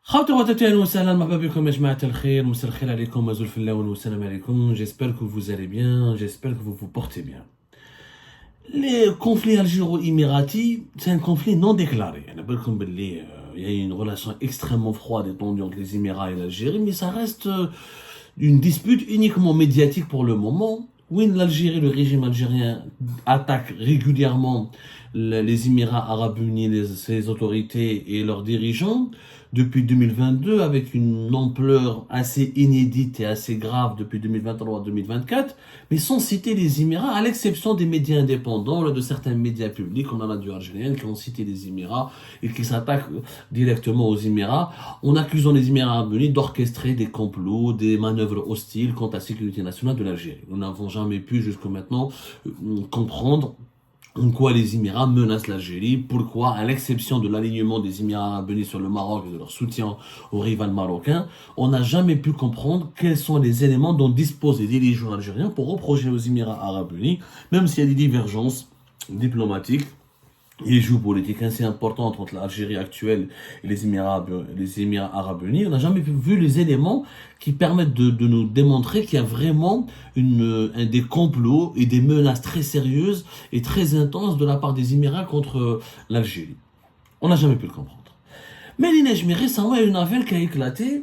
خاوتي أهلا وسهلا مرحبا بكم يا جماعة الخير مساء الخير عليكم وزول الله والسلام عليكم. J'espère que vous allez bien, j'espère que vous vous portez bien. Le conflit algéro-émirati, c'est un conflit non déclaré. Il y a une relation extrêmement froide et tendue entre les Émirats et l'Algérie, mais ça reste une dispute uniquement médiatique pour le moment. Oui, l'Algérie, le régime algérien attaque régulièrement les Émirats arabes unis, ses autorités et leurs dirigeants depuis 2022 avec une ampleur assez inédite et assez grave depuis 2023-2024, mais sans citer les Émirats, à l'exception des médias indépendants, de certains médias publics, comme la radio algérienne, qui ont cité les Émirats et qui s'attaquent directement aux Émirats, en accusant les Émirats arabes unis d'orchestrer des complots, des manœuvres hostiles contre la sécurité nationale de l'Algérie. Nous n'avons jamais pu jusqu'à maintenant comprendre en quoi les Émirats menacent l'Algérie, pourquoi, à l'exception de l'alignement des Émirats arabes unis sur le Maroc et de leur soutien aux rivales marocains, on n'a jamais pu comprendre quels sont les éléments dont disposent les dirigeants algériens pour reprocher aux Émirats arabes unis, même s'il y a des divergences diplomatiques et géopolitiques assez importantes entre l'Algérie actuelle et les Émirats arabes unis. On n'a jamais vu les éléments qui permettent de nous démontrer qu'il y a vraiment des complots et des menaces très sérieuses et très intenses de la part des Émirats contre l'Algérie. On n'a jamais pu le comprendre. Mais l'INEJMI, récemment, il y a une affaire qui a éclaté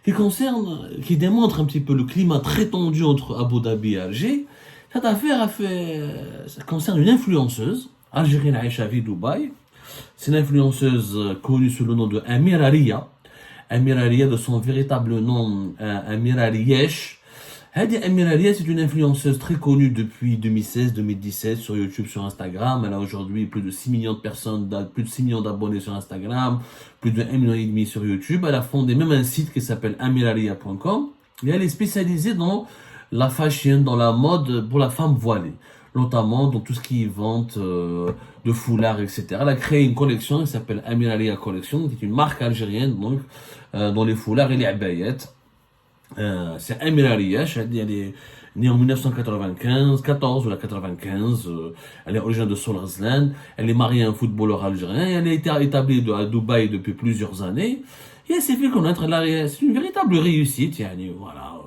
qui démontre un petit peu le climat très tendu entre Abu Dhabi et Alger. Cette affaire ça concerne une influenceuse algérienne à Dubaï. C'est une influenceuse connue sous le nom de Amira Ria. Amira Ria, de son véritable nom, Amira Riesh. Amira Ria, c'est une influenceuse très connue depuis 2016-2017 sur YouTube, sur Instagram. Elle a aujourd'hui plus de 6 millions de personnes, plus de 6 millions d'abonnés sur Instagram, plus de 1,5 million sur YouTube. Elle a fondé même un site qui s'appelle amiraria.com. Et elle est spécialisée dans la fashion, dans la mode pour la femme voilée, notamment dans tout ce qui est vente de foulards, etc. Elle a créé une collection qui s'appelle Amiralia Collection, qui est une marque algérienne donc dans les foulards et les abayettes. C'est Amiralia, elle est née en 1995, 14 ou la 95, elle est originaire de Solrazlan, elle est mariée à un footballeur algérien, et elle a été établie à Dubaï depuis plusieurs années, et elle s'est fait connaître, c'est une véritable réussite, voilà.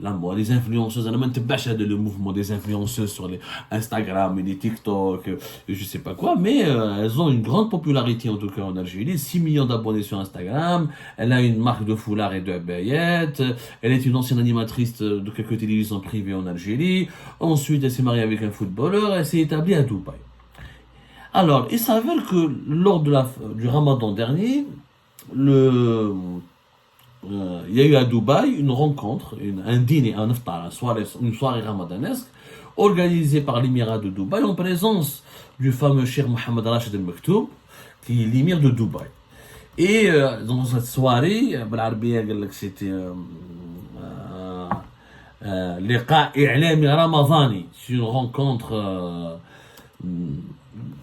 La mode, les influenceuses, elle a le mouvement des influenceuses sur les Instagram et les TikTok, je sais pas quoi, mais elles ont une grande popularité en tout cas en Algérie, 6 millions d'abonnés sur Instagram, elle a une marque de foulard et de baillettes, elle est une ancienne animatrice de quelques télévisions privées en Algérie, ensuite elle s'est mariée avec un footballeur, elle s'est établie à Dubaï. Alors, il s'avère que lors du Ramadan dernier, il y a eu à Dubaï une rencontre, un dîner, un iftar, une soirée ramadanesque, organisée par l'émirat de Dubaï en présence du fameux cheikh Mohamed Rachid El Maktoum, qui est l'émir de Dubaï. Et dans cette soirée, c'était لقاء إعلامي رمضاني, c'est une rencontre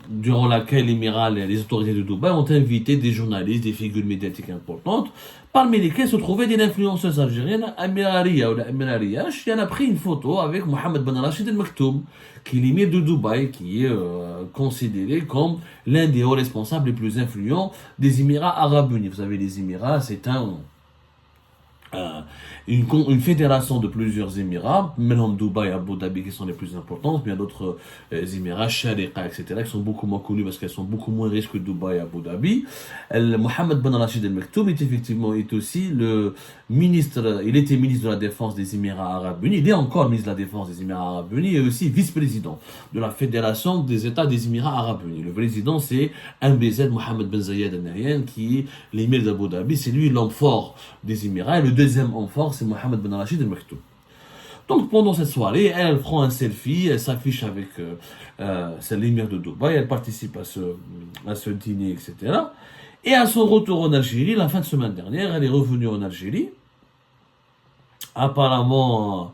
durant laquelle les autorités de Dubaï ont invité des journalistes, des figures médiatiques importantes, parmi lesquelles se trouvait une influenceuse algérienne, Amira Ria ou Amira Riash, qui en a pris une photo avec Mohamed Ben Rachid El Maktoum, qui est l'émir de Dubaï, qui est considéré comme l'un des hauts responsables les plus influents des Émirats arabes unis. Vous savez, les Émirats, c'est une fédération de plusieurs Émirats, maintenant Dubaï et Abu Dhabi qui sont les plus importantes, mais il y a d'autres Émirats, Sharika, etc., qui sont beaucoup moins connus parce qu'elles sont beaucoup moins riches que Dubaï et Abu Dhabi. Mohamed Ben Rachid El Maktoum est aussi le ministre, il était ministre de la Défense des Émirats arabes unis, il est encore ministre de la Défense des Émirats arabes unis et aussi vice-président de la Fédération des États des Émirats arabes unis. Le président, c'est MBZ Mohamed Ben Zayed Al Nahyan, qui est l'émir d'Abu Dhabi, c'est lui l'homme fort des Émirats, et le deuxième homme fort, c'est Mohamed Ben Rachid El Maktoum. Donc pendant cette soirée, elle prend un selfie, elle s'affiche avec c'est l'émir de Dubaï, elle participe à ce dîner, etc. Et à son retour en Algérie, la fin de semaine dernière, elle est revenue en Algérie. Apparemment,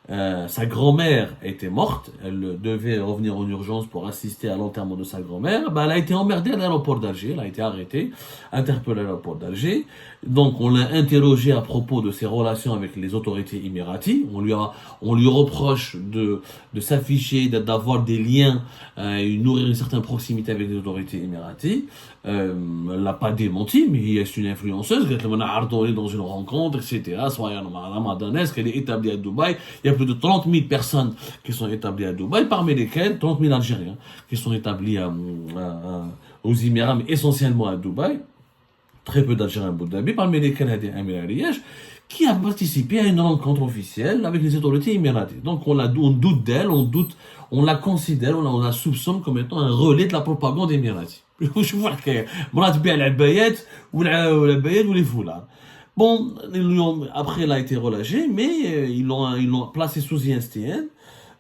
Sa grand-mère était morte, elle devait revenir en urgence pour assister à l'enterrement de sa grand-mère. Ben, elle a été emmerdée à l'aéroport d'Alger, elle a été arrêtée, interpellée à l'aéroport d'Alger. Donc on l'a interrogée à propos de ses relations avec les autorités émiraties. On lui reproche de s'afficher, d'avoir des liens, nourrir une certaine proximité avec les autorités émiraties. Elle l'a pas démenti, mais c'est une influenceuse. Elle est dans une rencontre, etc. Soyez ramadanesque, elle est établie à Dubaï. Il y a plus de 30 000 personnes qui sont établies à Dubaï, parmi lesquelles 30 000 Algériens qui sont établis aux Émirats, mais essentiellement à Dubaï. Très peu d'Algériens à Abu Dhabi, parmi lesquels Hadi Amir Ariège, qui a participé à une rencontre officielle avec les autorités émiraties. Donc on doute d'elle, on la considère, on la soupçonne comme étant un relais de la propagande émiratie. شوفوا الحكايه مرات تبيع العبايات والعبايات ولي foulards. Bon, après elle a été relâchée, mais ils l'ont placée sous ISTN.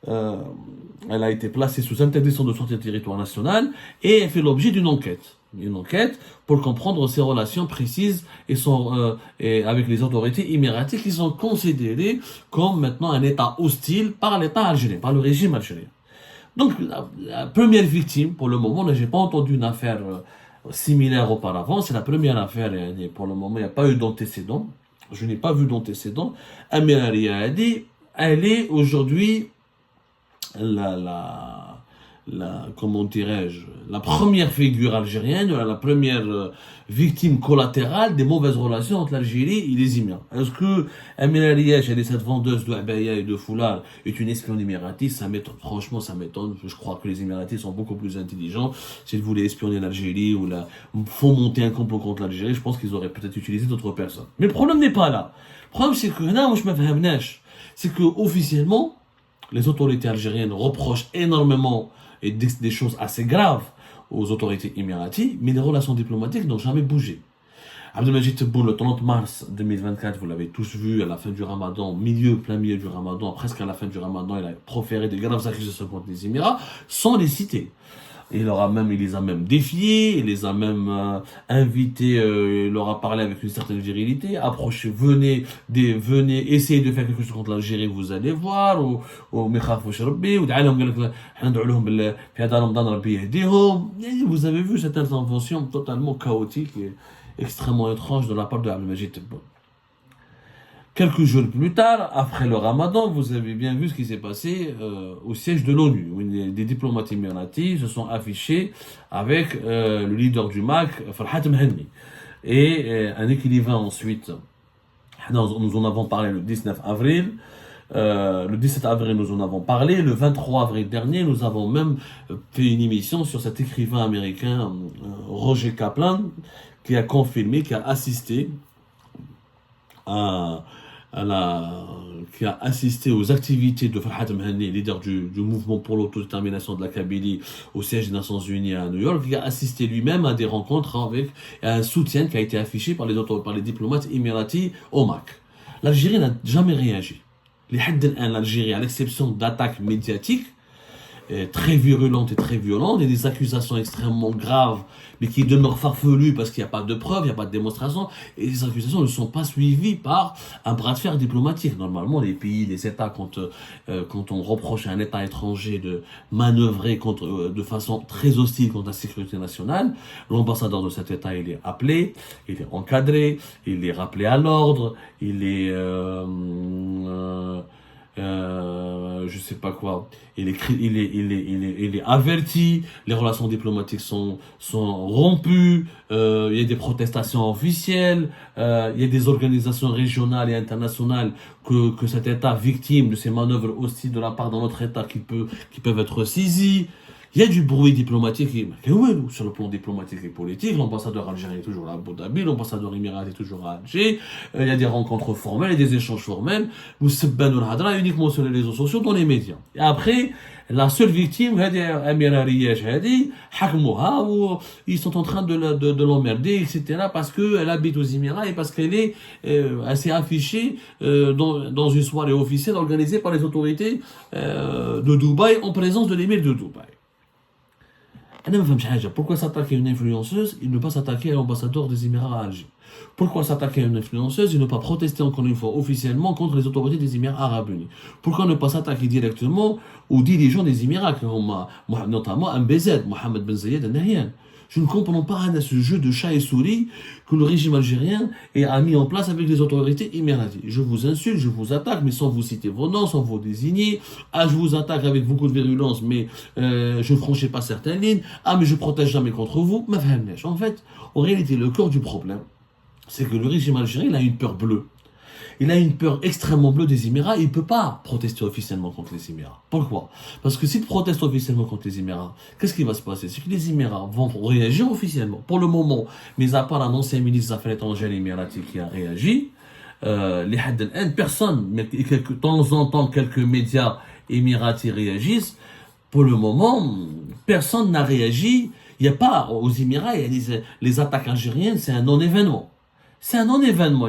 Elle a été placée sous interdiction de sortie du territoire national et elle fait l'objet d'une enquête. Une enquête pour comprendre ses relations précises et avec les autorités émiratiques qui sont considérées comme maintenant un État hostile par l'État algérien, par le régime algérien. Donc la première victime, pour le moment, je n'ai pas entendu une affaire similaire auparavant, c'est la première affaire et pour le moment il n'y a pas eu d'antécédent. Je n'ai pas vu d'antécédent. Amira Riadi, elle est aujourd'hui comment dirais-je, la première figure algérienne, la première victime collatérale des mauvaises relations entre l'Algérie et les Émirats. Est-ce que Amina Riach, elle est cette vendeuse de abaya et de foulard, est une espionne émiratiste? Franchement, ça m'étonne. Je crois que les Émiratis sont beaucoup plus intelligents. S'ils voulaient espionner l'Algérie ou fomenter un complot contre l'Algérie, je pense qu'ils auraient peut-être utilisé d'autres personnes. Mais le problème n'est pas là. Le problème, c'est que, c'est que officiellement, les autorités algériennes reprochent énormément et des choses assez graves aux autorités émiraties, mais les relations diplomatiques n'ont jamais bougé. Abdelmajid Tebboune, le 30 mars 2024, vous l'avez tous vu, à la fin du Ramadan, plein milieu du Ramadan, presque à la fin du Ramadan, il a proféré de graves accusations contre les Émirats, sans les citer. Il les a même défiés, il les a même invités, il leur a parlé avec une certaine virilité, approchez, venez, essayez de faire quelque chose contre l'Algérie, vous allez voir, vous avez vu cette intervention totalement chaotique et extrêmement étrange de la part de Abdelmajid Tebboune. Quelques jours plus tard, après le Ramadan, vous avez bien vu ce qui s'est passé au siège de l'ONU, où des diplomates émiratis se sont affichés avec le leader du MAC, Farhat Mhenni. Et un écrivain ensuite, nous en avons parlé le 19 avril, le 17 avril, nous en avons parlé. Le 23 avril dernier, nous avons même fait une émission sur cet écrivain américain, Roger Kaplan, qui a confirmé, qui a assisté qui a assisté aux activités de Farhat Mhenni, leader du mouvement pour l'autodétermination de la Kabylie au siège des Nations Unies à New York, qui a assisté lui-même à des rencontres avec un soutien qui a été affiché par les diplomates émiratis au MAC. L'Algérie n'a jamais réagi. L'Algérie, à l'exception d'attaques médiatiques, très virulentes et très violentes, et des accusations extrêmement graves, mais qui demeurent farfelues parce qu'il n'y a pas de preuves, il n'y a pas de démonstration, et ces accusations ne sont pas suivies par un bras de fer diplomatique. Normalement, les pays, les États, quand on reproche à un État étranger de manœuvrer de façon très hostile contre la sécurité nationale, l'ambassadeur de cet État, il est appelé, il est encadré, il est rappelé à l'ordre, il est je sais pas quoi, il est averti, les relations diplomatiques sont rompues, il y a des protestations officielles, il y a des organisations régionales et internationales que cet État victime de ces manœuvres hostiles de la part d'un autre État qui peuvent être saisies. Il y a du bruit diplomatique, sur le plan diplomatique et politique, l'ambassadeur algérien est toujours à Abu Dhabi, l'ambassadeur émiratis est toujours à Alger, il y a des rencontres formelles et des échanges formels, nous sebbanou l'hadra uniquement sur les réseaux sociaux, dans les médias. Et après, la seule victime, Amira Riach, ils sont en train de l'emmerder, etc., parce qu'elle habite aux Émirats et parce qu'elle s'est affichée dans une soirée officielle organisée par les autorités de Dubaï en présence de l'émir de Dubaï. أنا ما فهمتش حاجة. Pourquoi s'attaquer à une influenceuse et ne pas s'attaquer à l'ambassadeur des Émirats à Alger? Pourquoi s'attaquer à une influenceuse et ne pas protester encore une fois officiellement contre les autorités des Émirats Arabes Unis? Pourquoi ne pas s'attaquer directement aux dirigeants des Émirats, notamment MBZ, Mohamed Ben Zayed Al Nahyan? Je ne comprends pas ce jeu de chat et souris que le régime algérien a mis en place avec les autorités émiraties. Je vous insulte, je vous attaque, mais sans vous citer vos noms, sans vous désigner. Ah, je vous attaque avec beaucoup de virulence, mais je ne franchis pas certaines lignes. Ah, mais je protège jamais contre vous. En fait, en réalité, le cœur du problème, c'est que le régime algérien, il a une peur bleue. Il a une peur extrêmement bleue des Émirats. Il ne peut pas protester officiellement contre les Émirats. Pourquoi? Parce que s'il proteste officiellement contre les Émirats, qu'est-ce qui va se passer? C'est que les Émirats vont réagir officiellement. Pour le moment, mis à part un ancien ministre des Affaires étrangères émirati qui a réagi, les Hadd personne, mais de temps en temps, quelques médias émiratis réagissent. Pour le moment, personne n'a réagi. Il n'y a pas, aux Émirats, il y a les attaques algériennes, c'est un non-événement. C'est un non-événement.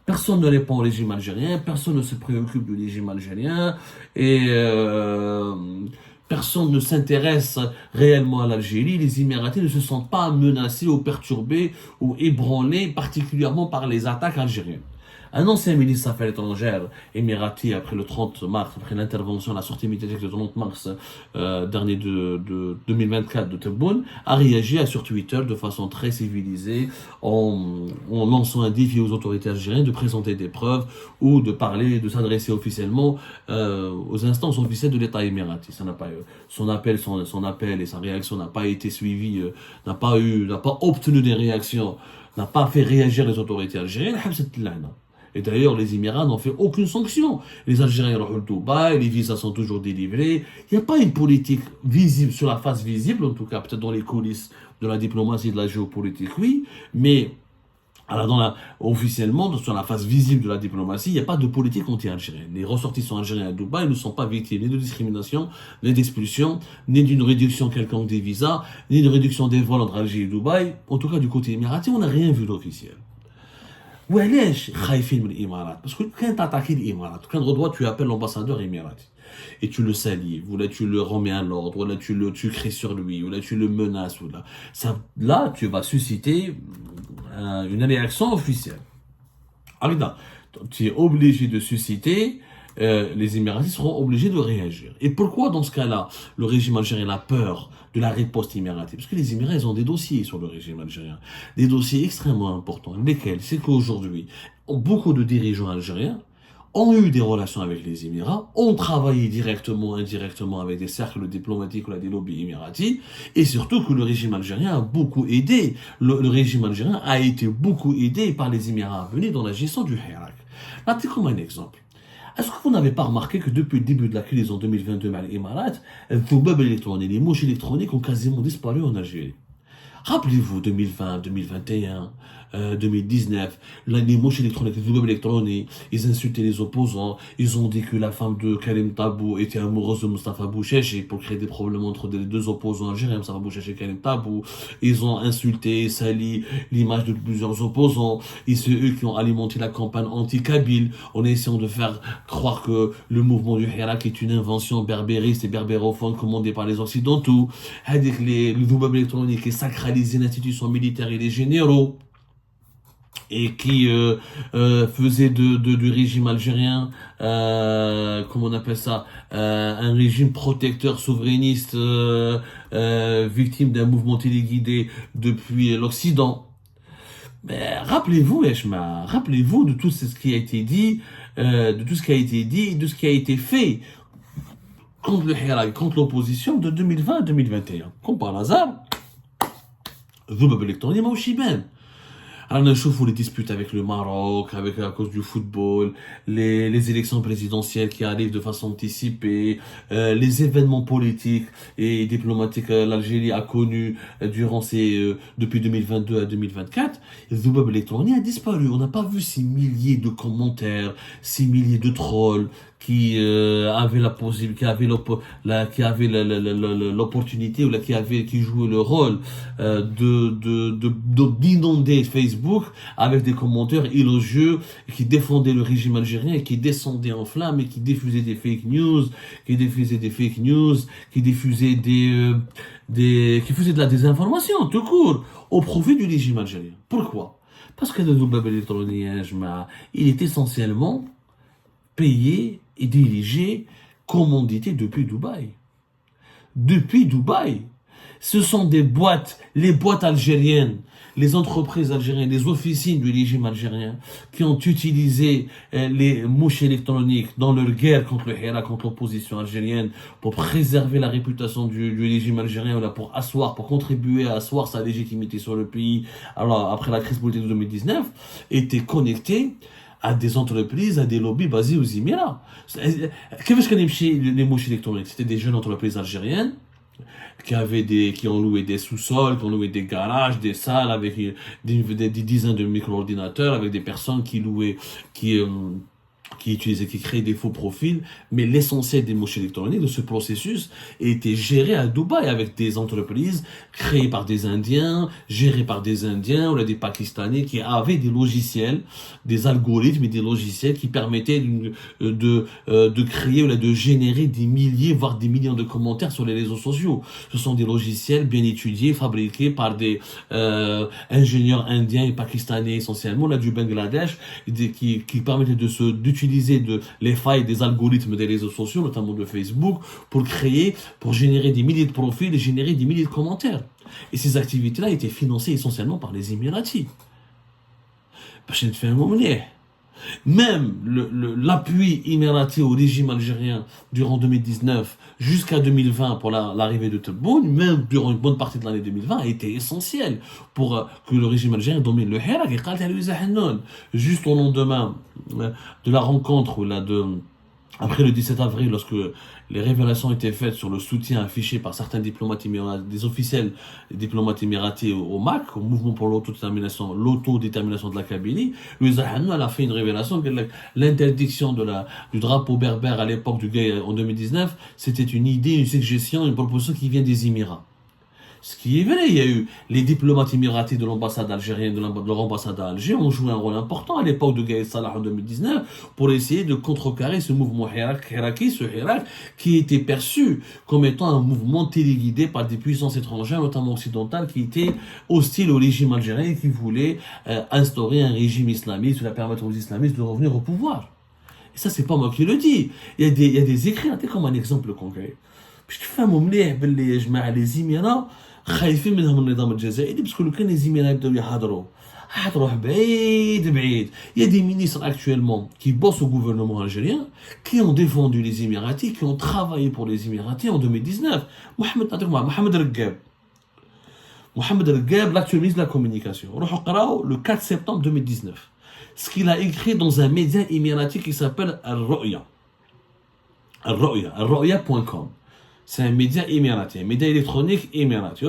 Personne ne répond au régime algérien, personne ne se préoccupe du régime algérien, et personne ne s'intéresse réellement à l'Algérie. Les Émiratis ne se sentent pas menacés ou perturbés ou ébranlés particulièrement par les attaques algériennes. Un ancien ministre des Affaires étrangères émirati, après le 30 mars, après l'intervention, la sortie médiatique du 30 mars dernier de 2024 de Tebboune, a réagi sur Twitter de façon très civilisée en lançant un défi aux autorités algériennes de présenter des preuves ou de parler, de s'adresser officiellement aux instances officielles de l'État émirati. Ça n'a pas son appel et sa réaction n'a pas été suivi, n'a pas obtenu des réactions, n'a pas fait réagir les autorités algériennes. Et d'ailleurs, les Émirats n'ont fait aucune sanction. Les Algériens ont le Dubaï, les visas sont toujours délivrés. Il n'y a pas une politique visible, sur la face visible, en tout cas, peut-être dans les coulisses de la diplomatie et de la géopolitique, oui. Mais alors officiellement, sur la face visible de la diplomatie, il n'y a pas de politique anti-algérienne. Les ressortissants algériens à Dubaï ne sont pas victimes ni de discrimination, ni d'expulsion, ni d'une réduction quelconque des visas, ni de réduction des vols entre Alger et Dubaï. En tout cas, du côté émirati, on n'a rien vu d'officiel. وعلاش خايفين من الامارات؟ Parce que quand tu attaques les Émirats, quand droit tu appelles l'ambassadeur émirati et tu le salis, ou là tu le remets à l'ordre, ou là tu cries sur lui, ou là tu le menaces, ou là tu vas susciter une réaction officielle. Alors tu es obligé de susciter, les Émiratis seront obligés de réagir. Et pourquoi dans ce cas-là, le régime algérien a peur de la riposte émirati? Parce que les Émirats, ils ont des dossiers sur le régime algérien, des dossiers extrêmement importants. Lesquels? C'est qu'aujourd'hui, beaucoup de dirigeants algériens ont eu des relations avec les Émirats, ont travaillé directement, indirectement avec des cercles diplomatiques ou des lobbies émiratis, et surtout que le régime algérien a beaucoup aidé. Le régime algérien a été beaucoup aidé par les Émirats Arabes Unis dans la gestion du Hirak. Là, c'est comme un exemple. Est-ce que vous n'avez pas remarqué que depuis le début de la crise en 2022 avec les Émirats, les mouches électroniques ont quasiment disparu en Algérie? Rappelez-vous 2020, 2021, 2019, les mouches électroniques, les doubles électroniques, ils insultaient les opposants, ils ont dit que la femme de Karim Tabou était amoureuse de Mustafa Boucheche pour créer des problèmes entre les deux opposants algériens, Mustafa Boucheche et Karim Tabou. Ils ont insulté, sali l'image de plusieurs opposants, et c'est eux qui ont alimenté la campagne anti-Kabyle en essayant de faire croire que le mouvement du Hirak est une invention berbériste et berbérophone commandée par les Occidentaux. Les doubles électroniques et sacraliser l'institution militaire et les généraux, et qui faisait du régime algérien, comment on appelle ça, un régime protecteur souverainiste, victime d'un mouvement téléguidé depuis l'Occident. Mais rappelez-vous de tout ce qui a été dit, de tout ce qui a été dit, de ce qui a été fait contre le Hirak, contre l'opposition de 2020 à 2021. Comme par hasard, الذباب الإلكتروني ماهوش يبان. رانا نشوفوا les disputes avec le Maroc, à cause du football, les élections présidentielles qui arrivent de façon anticipée, les événements politiques et diplomatiques l'Algérie a connu depuis 2022 à 2024. Le Zoubab électronique a disparu. On n'a pas vu ces milliers de commentaires, ces milliers de trolls qui avait la possibilité, qui avait l'opportunité ou qui jouait le rôle d'inonder Facebook avec des commentaires élogieux, qui défendaient le régime algérien, et qui descendaient en flammes et qui diffusaient des fake news, qui faisaient de la désinformation tout court au profit du régime algérien. Pourquoi? Parce que le Doubab électronique, il est essentiellement payé et dirigé, commandité depuis Dubaï. Depuis Dubaï. Ce sont des boîtes, les boîtes algériennes, les entreprises algériennes, les officines du régime algérien qui ont utilisé les mouches électroniques dans leur guerre contre le Hirak, contre l'opposition algérienne, pour préserver la réputation du régime algérien, pour contribuer à asseoir sa légitimité sur le pays, alors après la crise politique de 2019, étaient connectés à des entreprises, à des lobbies basés aux Émirats. Qu'est-ce qu'on aime chez les mouches électroniques? C'était des jeunes entreprises algériennes qui ont loué des sous-sols, qui ont loué des garages, des salles avec des dizaines de micro-ordinateurs, avec des personnes qui créaient des faux profils, mais l'essentiel des mouches électroniques de ce processus était géré à Dubaï avec des entreprises créées par des Indiens, gérées par des Indiens ou des Pakistanais qui avaient des logiciels, des algorithmes et des logiciels qui permettaient de créer ou de générer des milliers, voire des millions de commentaires sur les réseaux sociaux. Ce sont des logiciels bien étudiés, fabriqués par des ingénieurs indiens et pakistanais essentiellement, là du Bangladesh, qui permettaient d'utiliser les failles des algorithmes des réseaux sociaux, notamment de Facebook, pour générer des milliers de profils et générer des milliers de commentaires. Et ces activités-là étaient financées essentiellement par les Émiratis. Même l'appui émirati au régime algérien durant 2019 jusqu'à 2020 pour l'arrivée de Tebboune, même durant une bonne partie de l'année 2020, a été essentiel pour que le régime algérien domine le Hirak et Qatal al-Zahannoun. Juste au lendemain de la rencontre après le 17 avril, lorsque les révélations étaient faites sur le soutien affiché par certains diplomates émiratis, des officiels diplomates émiratis au MAC, au mouvement pour l'autodétermination de la Kabylie, Louis Zahannoun a fait une révélation que l'interdiction du drapeau berbère à l'époque du guet en 2019, c'était une idée, une suggestion, une proposition qui vient des Émirats. Ce qui est vrai, il y a eu les diplomates émiratis de l'ambassade algérienne, de leur ambassade à Alger, ont joué un rôle important à l'époque de Gaïd Salah en 2019 pour essayer de contrecarrer ce mouvement hiraki, ce Hirak, qui était perçu comme étant un mouvement téléguidé par des puissances étrangères, notamment occidentales, qui étaient hostiles au régime algérien et qui voulaient instaurer un régime islamiste, permettre aux islamistes de revenir au pouvoir. Et ça, c'est pas moi qui le dis. Il y a des écrits, comme un exemple concret. Je te fais les Émirats خايفين منهم النظام الجزائري باسكو لو كان لي زيميرات يبداو يحضروا بعيد. Il y a des ministres actuellement qui bossent au gouvernement algérien, qui ont défendu les Émiratis, qui ont travaillé pour les Émiratis en 2019. Mohamed Regheb, l'actuel ministre de la communication. Le 4 septembre 2019. Ce qu'il a écrit dans un média émirati qui s'appelle Al-Ru'ya. Al-Ru'ya.com. C'est un média émirati, un média électronique émirati.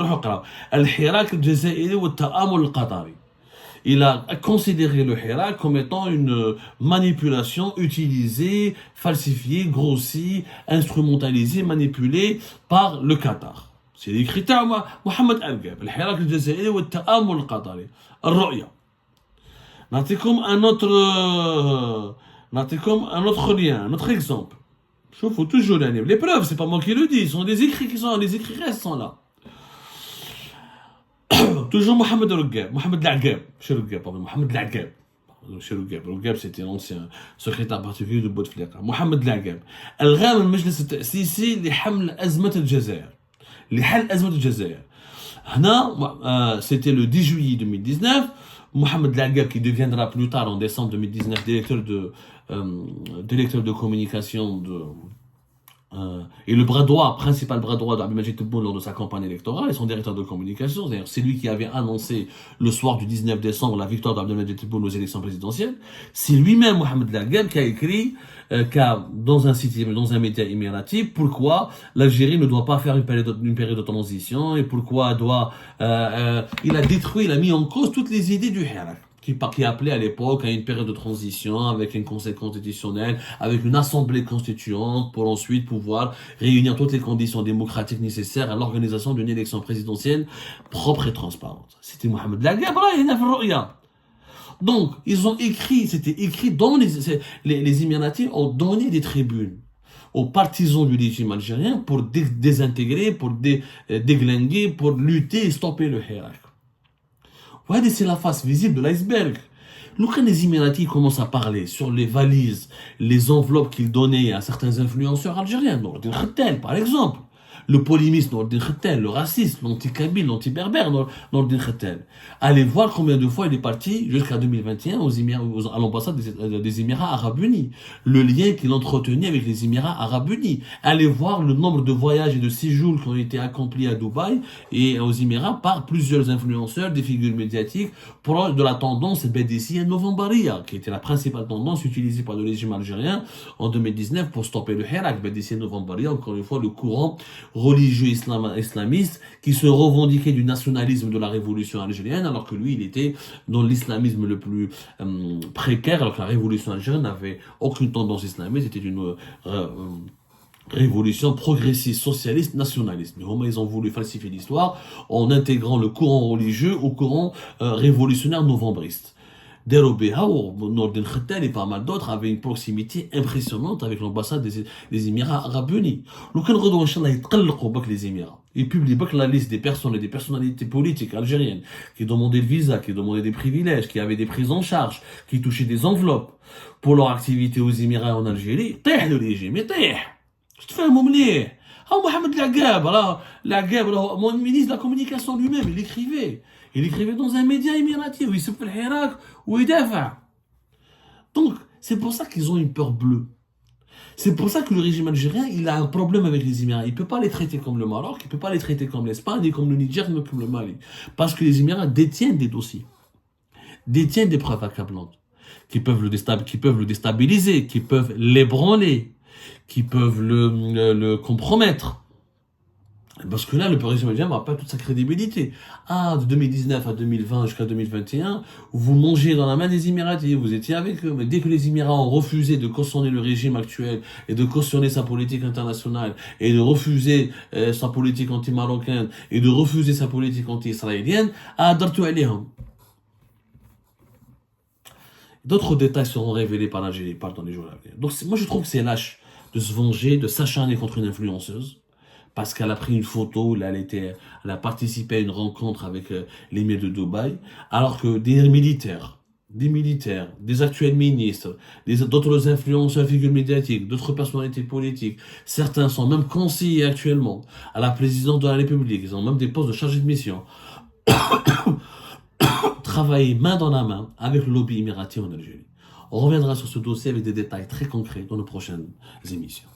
Al-Hirak al-Jazairi wa al-Ta'amul al-Qatari. Il a considéré le Hirak comme étant une manipulation utilisée, falsifiée, grossie, instrumentalisée, manipulée par le Qatar. C'est les critères Mohamed Al-Gheb. Al-Hirak al-Jazairi wa al-Ta'amul al-Qatari. Al-Ru'ya. نعطيكم un autre lien, un autre exemple. Il faut toujours les preuves, c'est pas moi qui le dis, ce sont les écrits restent sont là. Toujours Mohamed Regheb, Mohamed La'gheb, Mohamed La'gheb. Regheb c'était l'ancien secrétaire particulier de Bouteflika. Mohamed La'gheb. الغام المجلس التأسيسي لحل أزمة الجزائر. لحل أزمة الجزائر. هنا c'était le 10 juillet 2019. Mohamed La'gheb, qui deviendra plus tard en décembre 2019 directeur de communication et le principal bras droit d'Abdelmadjid Tebboune lors de sa campagne électorale, et son directeur de communication. D'ailleurs, c'est lui qui avait annoncé le soir du 19 décembre la victoire d'Abdelmadjid Tebboune aux élections présidentielles. C'est lui-même, Mohamed La'gheb, qui a écrit dans un média émirati, pourquoi l'Algérie ne doit pas faire une période de transition et pourquoi il a mis en cause toutes les idées du Hirak. qui appelait à l'époque à une période de transition avec un conseil constitutionnel, avec une assemblée constituante pour ensuite pouvoir réunir toutes les conditions démocratiques nécessaires à l'organisation d'une élection présidentielle propre et transparente. C'était Mohamed Lagab, donc, ils ont écrit, c'était écrit dans les Émiratis ont donné des tribunes aux partisans du régime algérien pour désintégrer, pour déglinguer, pour lutter et stopper le Hirak. Ouais, c'est la face visible de l'iceberg. Quand les Émiratis commencent à parler sur les valises, les enveloppes qu'ils donnaient à certains influenceurs algériens, Nourdine Khettel par exemple, le polémiste Nourdine Khettel, le raciste, l'anti-kabyle, l'anti-berbère Nourdine Khettel. Allez voir combien de fois il est parti jusqu'à 2021 à l'ambassade des Émirats Arabes Unis. Le lien qu'il entretenait avec les Émirats Arabes Unis. Allez voir le nombre de voyages et de séjours qui ont été accomplis à Dubaï et aux Émirats par plusieurs influenceurs, des figures médiatiques, proches de la tendance bédécienne novembaria, qui était la principale tendance utilisée par le régime algérien en 2019 pour stopper le Hirak. Bédécienne novembaria, encore une fois, le courant religieux islamiste qui se revendiquait du nationalisme de la révolution algérienne, alors que lui, il était dans l'islamisme le plus précaire, alors que la révolution algérienne n'avait aucune tendance islamiste, c'était une révolution progressiste, socialiste, nationaliste. Mais comment ils ont voulu falsifier l'histoire en intégrant le courant religieux au courant révolutionnaire novembriste. Derobeha ou Nourdine Khettel et pas mal d'autres avaient une proximité impressionnante avec l'ambassade des Émirats Arabes Unis. Donc, les Émirats. Ils publient la liste des personnes et des personnalités politiques algériennes qui demandaient le visa, qui demandaient des privilèges, qui avaient des prises en charge, qui touchaient des enveloppes pour leur activité aux Émirats en Algérie. T'es le régime, t'es. Je te fais un مليح. Mohamed Lagab, mon ministre de la communication lui-même, il écrivait. Il écrivait dans un média émirati où il se fait le Hirak, où il défend. Donc, c'est pour ça qu'ils ont une peur bleue. C'est pour ça que le régime algérien, il a un problème avec les Émirats. Il ne peut pas les traiter comme le Maroc, il ne peut pas les traiter comme l'Espagne, ni comme le Niger, ni comme le Mali. Parce que les Émirats détiennent des dossiers, détiennent des preuves accablantes, qui peuvent le déstabiliser, qui peuvent l'ébranler, qui peuvent le compromettre. Parce que là, le régime algérien n'a pas toute sa crédibilité. Ah, de 2019 à 2020 jusqu'à 2021, vous mangez dans la main des Émiratis, vous étiez avec eux. Mais dès que les Émirats ont refusé de cautionner le régime actuel et de cautionner sa politique internationale et de refuser sa politique anti-marocaine et de refuser sa politique anti-israélienne, ah, dartu alayhum. D'autres détails seront révélés par l'Algérie dans les jours à venir. Donc moi je trouve que c'est lâche de se venger, de s'acharner contre une influenceuse, parce qu'elle a pris une photo, là, elle a participé à une rencontre avec l'émir de Dubaï, alors que des militaires, des actuels ministres, d'autres influenceurs, figures médiatiques, d'autres personnalités politiques, certains sont même conseillers actuellement à la présidence de la République, ils ont même des postes de chargé de mission, travailler main dans la main avec le lobby émirati en Algérie. On reviendra sur ce dossier avec des détails très concrets dans nos prochaines émissions.